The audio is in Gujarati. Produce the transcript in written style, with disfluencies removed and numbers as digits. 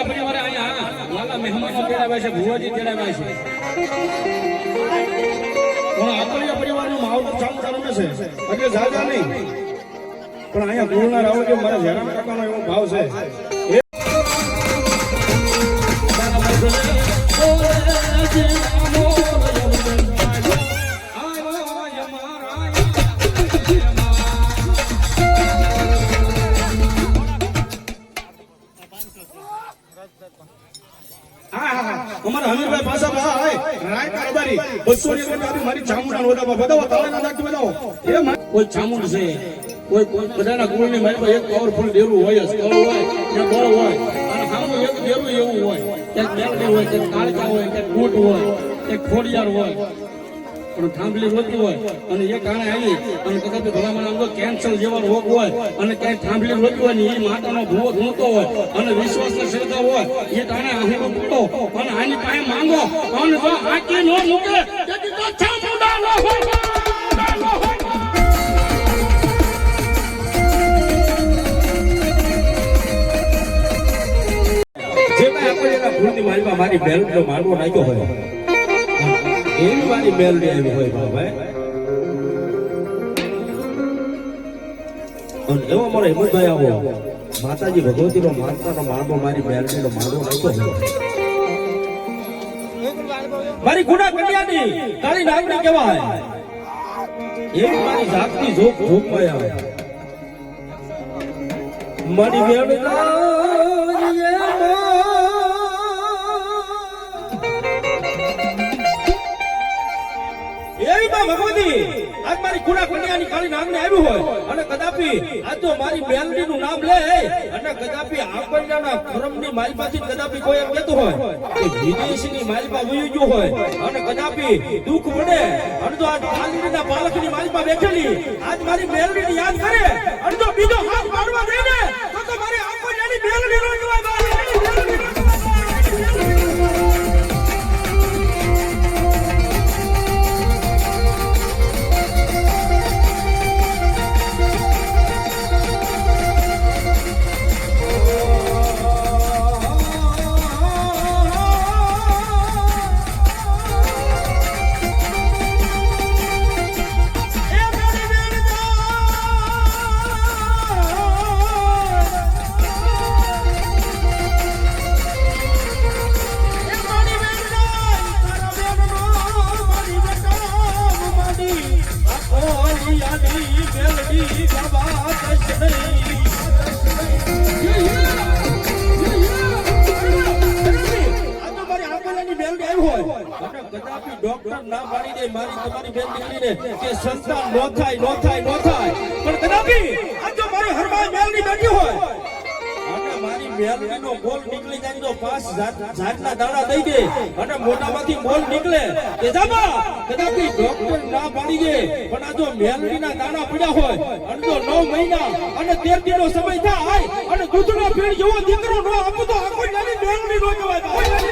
આકડિયા પરિવારે અહીંયા લાલા મહેમાનો તેડાવ્યા છે, ભુવાજી તેડાવ્યા છે. પણ આકડિયા પરિવારનો માહોલ ચામુંડા રમે છે એટલે જાજા નહીં, પણ અહીંયા બોલનાર આવો કે મારા જરામ કાકાનો એવો ભાવ છે. અમારા હમીરભાઈ પાછા ભાઈ રાય કારબારી 200 ની નોટ મારી ચામુંડા નોદામાં બતાવો, તાળીના નાખી બતાવો. એ કોઈ ચામુંડ છે, કોઈ બધાના કુળની મારી પાસે એક પાવરફુલ દેરું હોય, સ્થળ હોય કે બળ હોય, અને સામું એક દેરું એવું હોય, ક્યાંક મેલડી હોય, ક્યાંક કાળકા હોય, ક્યાંક કૂટ હોય, ક્યાંક ખોડિયાર હોય, પણ થાંભલી રોતી હોય અને એ કારણે આવી અને કદાચ ભલામણ આમ તો કેન્સર જેવા રોગ હોય અને ક્યાંય થાંભલી રોતી હોય ને એ માતાનો ભૂવો ધૂણતો હોય અને વિશ્વાસની શ્રદ્ધા હોય, એ કારણે આહીનો પૂટો અને આની પાસે માંગો અને જો આકી નો મૂકે તેથી તો ચામુંડા ન હોય. જે કાંઈ આપણે એના ભૂલની મારીમાં મારી બેલનો માંડવો નાખ્યો હોય એવી મારી બેલડી આવી હોય ભાઈ. અને એવો મારો હિંમતભાઈ આવો માતાજી ભગવતીનો માતાનો માંડવો મારી બેલડીનો માંડવો નાખ્યો હોય. મારી ગુના કન્યાની કાળી નાગણી કહેવાય એવી મારી જાતની જોગમાં આવે મારી બેલડી. ભગવતી આજ મારી કુડા કન્યાની કાળી નાગને આવ્યું હોય અને કદાપી આજ તો મારી બેલડીનું નામ લે અને કદાપી આપણના ધર્મની માલપાથી કદાપી કોઈ એમ કહેતું હોય કે વિદેશની માલપા વયું ગયું હોય અને કદાપી દુઃખ પડે અને તો આજ પાલડીના પાલકની માલપા બેઠેલી આજ મારી બેલડીને યાદ કરે અને તો બીજો હાથ પાડવા દે ને તો મારી આપણની બેલડી નો જવાબ આવે. ડોક્ટર ના પાડી દે મારી તમારી બેન દીકરીને કે સંતાન નો થાય પણ કદાપી આ જો મારી હરમાઈ મેલની બેઠી હોય અને મારી મેલડીનો બોલ નીકળી જાય તો 5 જાતના દાણા દઈ દે અને મોઢામાંથી બોલ નીકળે કે જાબા કદાપી ડોક્ટર ના પાડી દે પણ આ જો મેલડીના દાણા પડ્યા હોય અને જો 9 મહિના અને 13 દિનનો સમય થાય અને દૂધનો પીણ જેવો દીકરો નો આપું તો આખો નાની મેલડી નો કહેવાય.